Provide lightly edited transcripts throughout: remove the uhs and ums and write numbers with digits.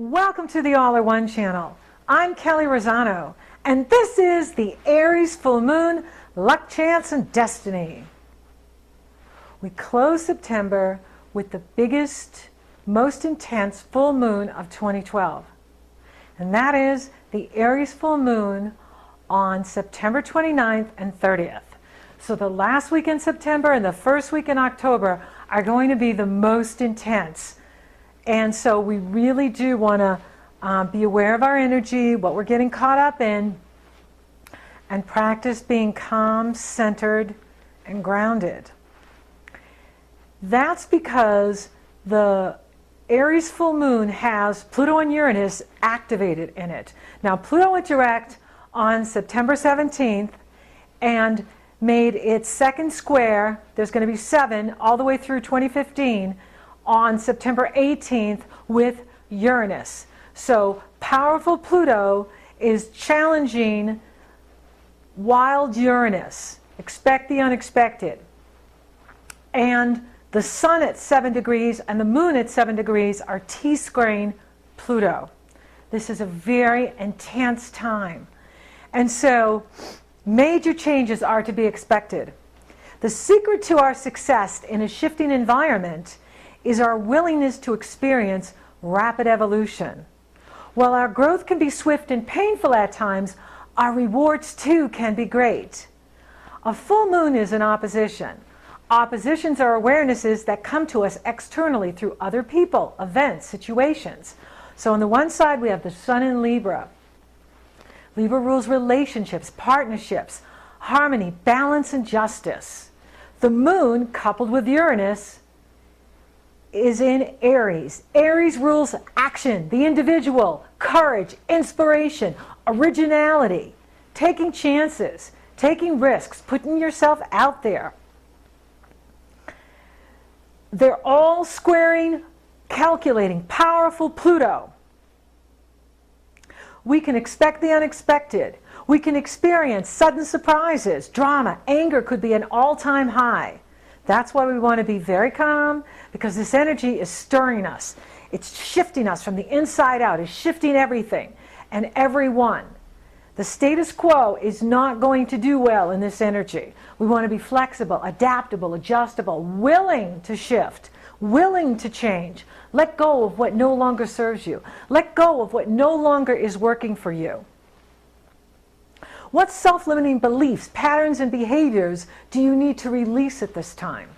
Welcome to the All-in-One channel. I'm Kelley Rosano, and this is the Aries full moon, luck, chance, and destiny. We close September with the biggest, most intense full moon of 2012. And that is the Aries full moon on September 29th and 30th. So the last week in September and the first week in October are going to be the most intense. And so we really do want to be aware of our energy, what we're getting caught up in, and practice being calm, centered, and grounded. That's because the Aries full moon has Pluto and Uranus activated in it. Now, Pluto went direct on September 17th and made its second square. There's going to be 7 all the way through 2015 on September 18th with Uranus. So powerful Pluto is challenging wild Uranus. Expect the unexpected. And the sun at 7 degrees and the moon at 7 degrees are T-squaring Pluto. This is a very intense time. And so major changes are to be expected. The secret to our success in a shifting environment is our willingness to experience rapid evolution. While our growth can be swift and painful at times, our rewards too can be great. A full moon is an opposition. Oppositions are awarenesses that come to us externally through other people, events, situations. So on the one side we have the sun in Libra. Libra rules relationships, partnerships, harmony, balance, and justice. The moon, coupled with Uranus, is in Aries. Aries rules action, the individual, courage, inspiration, originality, taking chances, taking risks, putting yourself out there. They're all squaring, calculating, powerful Pluto. We can expect the unexpected. We can experience sudden surprises, drama, anger could be an all-time high. That's why we want to be very calm, because this energy is stirring us. It's shifting us from the inside out. It's shifting everything and everyone. The status quo is not going to do well in this energy. We want to be flexible, adaptable, adjustable, willing to shift, willing to change. Let go of what no longer serves you. Let go of what no longer is working for you. What self-limiting beliefs, patterns, and behaviors do you need to release at this time?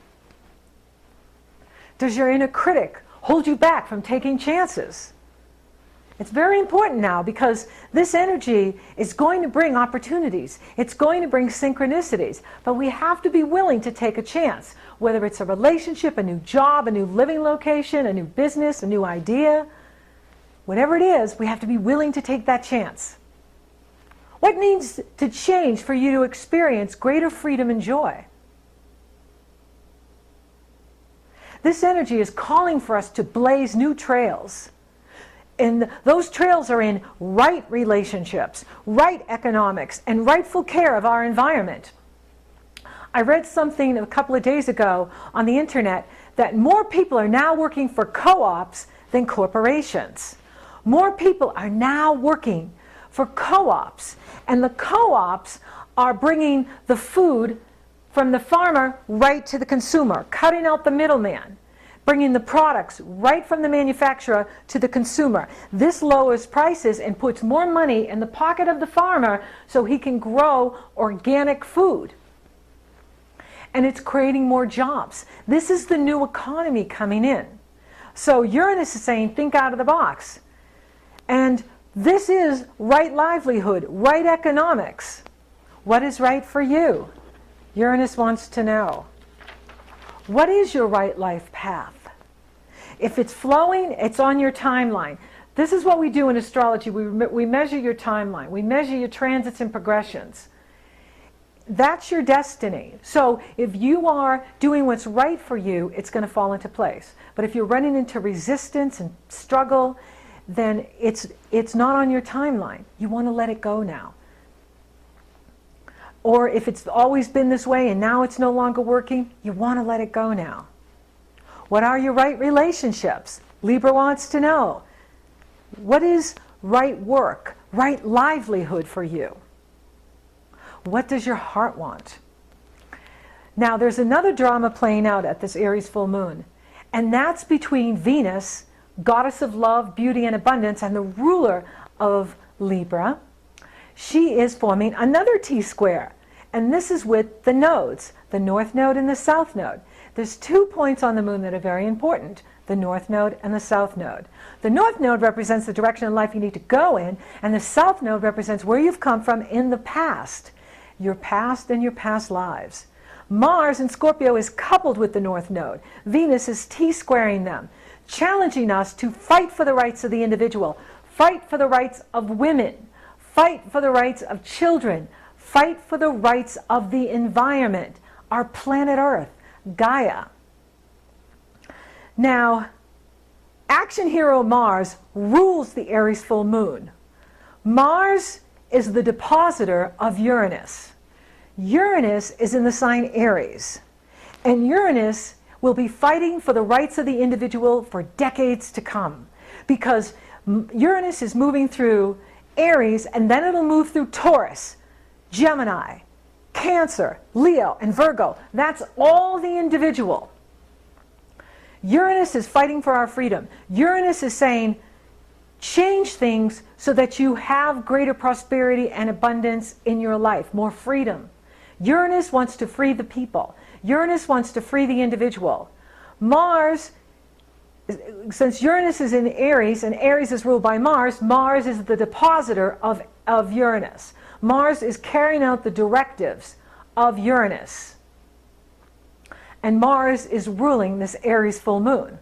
Does your inner critic hold you back from taking chances? It's very important now, because this energy is going to bring opportunities. It's going to bring synchronicities. But we have to be willing to take a chance, whether it's a relationship, a new job, a new living location, a new business, a new idea. Whatever it is, we have to be willing to take that chance. What needs to change for you to experience greater freedom and joy? This energy is calling for us to blaze new trails. And those trails are in right relationships, right economics, and rightful care of our environment. I read something a couple of days ago on the internet that more people are now working for co-ops than corporations. More people are now working for co-ops, and the co-ops are bringing the food from the farmer right to the consumer, cutting out the middleman, bringing the products right from the manufacturer to the consumer. This lowers prices and puts more money in the pocket of the farmer so he can grow organic food. And it's creating more jobs. This is the new economy coming in. So Uranus is saying, think out of the box. And this is right livelihood, right economics. What is right for you? Uranus wants to know. What is your right life path? If it's flowing, it's on your timeline. This is what we do in astrology. We measure your timeline. We measure your transits and progressions. That's your destiny. So if you are doing what's right for you, it's going to fall into place. But if you're running into resistance and struggle, then it's not on your timeline. You want to let it go now. Or if it's always been this way and now it's no longer working, you want to let it go now. What are your right relationships? Libra wants to know. What is right work, right livelihood for you? What does your heart want? Now, there's another drama playing out at this Aries full moon, and that's between Venus, goddess of love, beauty, and abundance, and the ruler of Libra. She is forming another T-square, and this is with the nodes, the North Node and the South Node. There's 2 points on the moon that are very important, the North Node and the South Node. The North Node represents the direction in life you need to go in, and the South Node represents where you've come from in the past, your past and your past lives. Mars in Scorpio is coupled with the North Node. Venus is T-squaring them, challenging us to fight for the rights of the individual, fight for the rights of women, fight for the rights of children, fight for the rights of the environment, our planet Earth, Gaia. Now, action hero Mars rules the Aries full moon. Mars is the depositor of Uranus. Uranus is in the sign Aries, and Uranus will be fighting for the rights of the individual for decades to come, because Uranus is moving through Aries, and then it'll move through Taurus, Gemini, Cancer, Leo, and Virgo. That's all the individual. Uranus is fighting for our freedom. Uranus is saying, change things so that you have greater prosperity and abundance in your life, more freedom. Uranus wants to free the people. Uranus wants to free the individual. Mars, since Uranus is in Aries, and Aries is ruled by Mars, Mars is the depositor of Uranus. Mars is carrying out the directives of Uranus. And Mars is ruling this Aries full moon.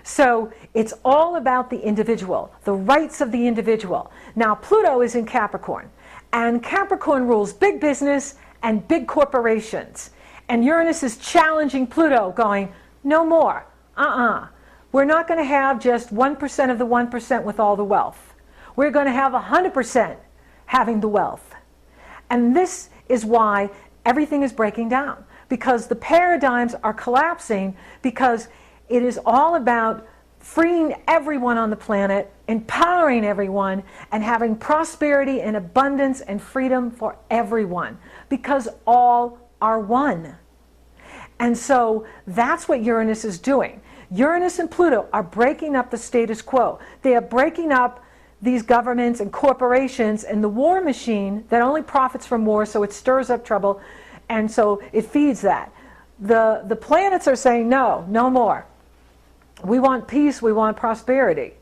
So it's all about the individual, the rights of the individual. Now, Pluto is in Capricorn, and Capricorn rules big business and big corporations. And Uranus is challenging Pluto, going, no more. We're not going to have just 1% of the 1% with all the wealth. We're going to have 100% having the wealth. And this is why everything is breaking down, because the paradigms are collapsing, because it is all about freeing everyone on the planet, empowering everyone, and having prosperity and abundance and freedom for everyone, because all are one. And so that's what Uranus is doing. Uranus and Pluto are breaking up the status quo. They are breaking up these governments and corporations and the war machine that only profits from war, so it stirs up trouble, and so it feeds that. The planets are saying, no, no more. We want peace, we want prosperity.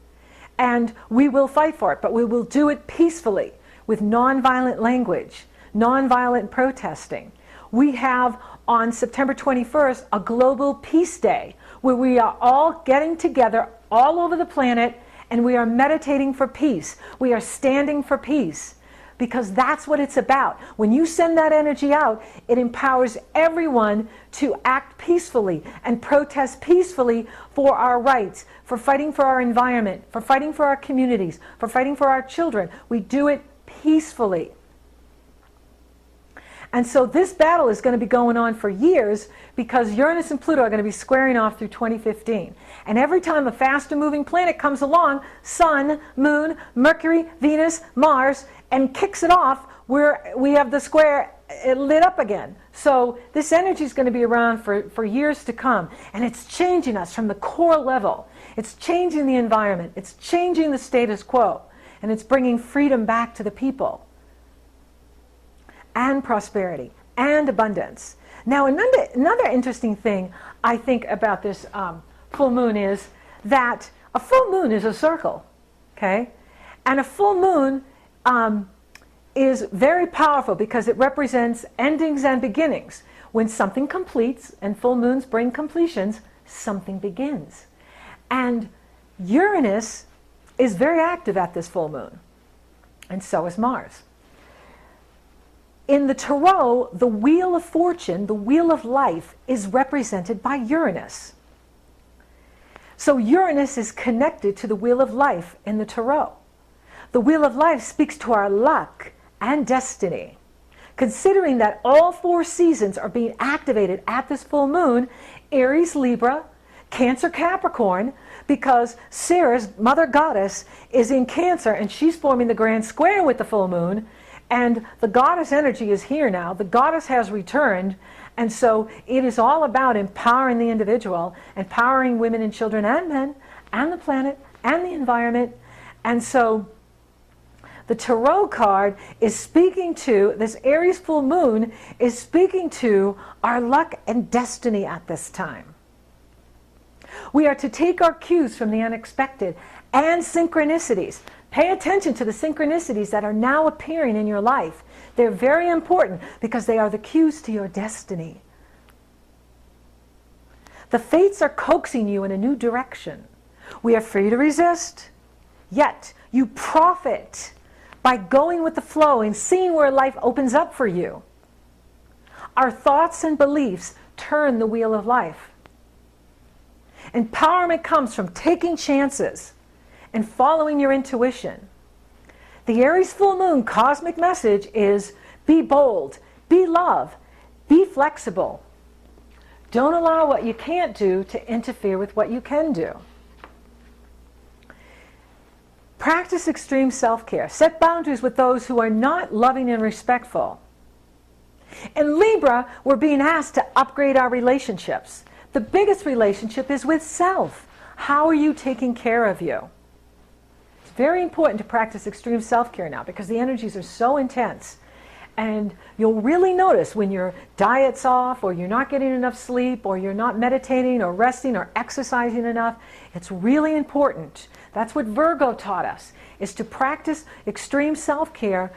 And we will fight for it, but we will do it peacefully, with nonviolent language, nonviolent protesting. We have on September 21st a global peace day, where we are all getting together all over the planet, and we are meditating for peace. We are standing for peace, because that's what it's about. When you send that energy out, it empowers everyone to act peacefully and protest peacefully for our rights, for fighting for our environment, for fighting for our communities, for fighting for our children. We do it peacefully. And so this battle is going to be going on for years, because Uranus and Pluto are going to be squaring off through 2015. And every time a faster moving planet comes along, Sun, Moon, Mercury, Venus, Mars, and kicks it off, we have the square lit up again. So this energy is going to be around for years to come. And it's changing us from the core level. It's changing the environment. It's changing the status quo. And it's bringing freedom back to the people, and prosperity, and abundance. Now, another interesting thing I think about this full moon is that a full moon is a circle, okay? And a full moon is very powerful, because it represents endings and beginnings. When something completes, and full moons bring completions, something begins. And Uranus is very active at this full moon, and so is Mars. In the Tarot, the Wheel of Fortune, the Wheel of Life, is represented by Uranus. So Uranus is connected to the Wheel of Life in the Tarot. The Wheel of Life speaks to our luck and destiny. Considering that all 4 seasons are being activated at this full moon, Aries, Libra, Cancer Capricorn, because Ceres, Mother Goddess, is in Cancer, and she's forming the grand square with the full moon, and the goddess energy is here now. The goddess has returned, and so it is all about empowering the individual, empowering women and children and men, and the planet, and the environment. And so the Tarot card is speaking to, this Aries full moon is speaking to our luck and destiny at this time. We are to take our cues from the unexpected and synchronicities. Pay attention to the synchronicities that are now appearing in your life. They're very important because they are the cues to your destiny. The fates are coaxing you in a new direction. We are free to resist, yet you profit by going with the flow and seeing where life opens up for you. Our thoughts and beliefs turn the wheel of life. Empowerment comes from taking chances and following your intuition. The Aries full moon cosmic message is be bold, be love, be flexible. Don't allow what you can't do to interfere with what you can do. Practice extreme self-care. Set boundaries with those who are not loving and respectful. In Libra, we're being asked to upgrade our relationships. The biggest relationship is with self. How are you taking care of you? It's very important to practice extreme self-care now because the energies are so intense. And you'll really notice when your diet's off, or you're not getting enough sleep, or you're not meditating or resting or exercising enough. It's really important. That's what Virgo taught us, is to practice extreme self-care,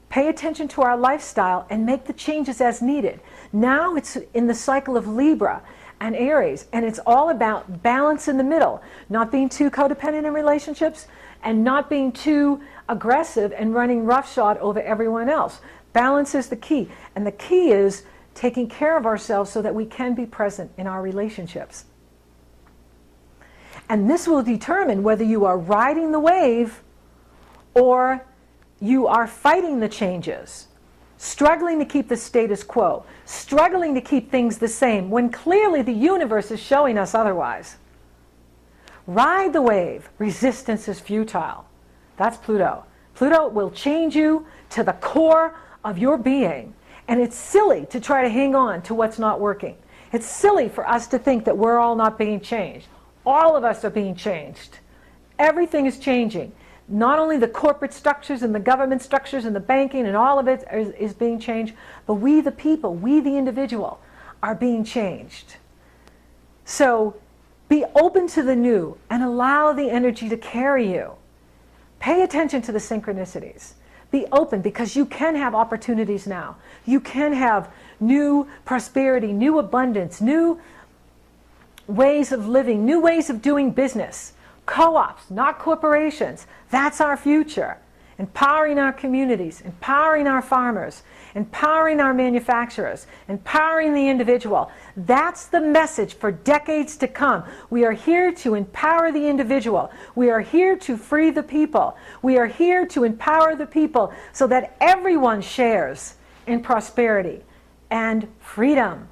pay attention to our lifestyle, and make the changes as needed. Now it's in the cycle of Libra and Aries, and it's all about balance in the middle, not being too codependent in relationships and not being too aggressive and running roughshod over everyone else. Balance is the key, and the key is taking care of ourselves so that we can be present in our relationships. And this will determine whether you are riding the wave or you are fighting the changes, struggling to keep the status quo, struggling to keep things the same when clearly the universe is showing us otherwise. Ride the wave. Resistance is futile. That's Pluto. Pluto will change you to the core of your being. And it's silly to try to hang on to what's not working. It's silly for us to think that we're all not being changed. All of us are being changed. Everything is changing. Not only the corporate structures and the government structures and the banking and all of it is being changed, but we the people, we the individual, are being changed. So be open to the new and allow the energy to carry you. Pay attention to the synchronicities. Be open, because you can have opportunities now. You can have new prosperity, new abundance, new ways of living, new ways of doing business. Co-ops, not corporations. That's our future. Empowering our communities, empowering our farmers, empowering our manufacturers, empowering the individual. That's the message for decades to come. We are here to empower the individual. We are here to free the people. We are here to empower the people so that everyone shares in prosperity and freedom.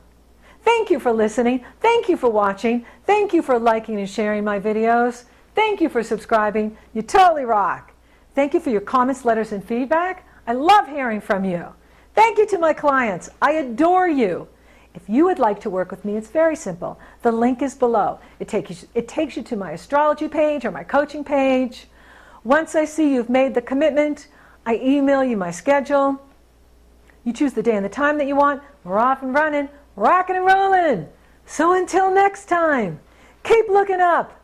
Thank you for listening. Thank you for watching. Thank you for liking and sharing my videos. Thank you for subscribing. You totally rock. Thank you for your comments, letters, and feedback. I love hearing from you. Thank you to my clients. I adore you. If you would like to work with me, it's very simple. The link is below. It takes you to my astrology page or my coaching page. Once I see you've made the commitment, I email you my schedule. You choose the day and the time that you want. We're off and running, rocking and rolling. So until next time, keep looking up.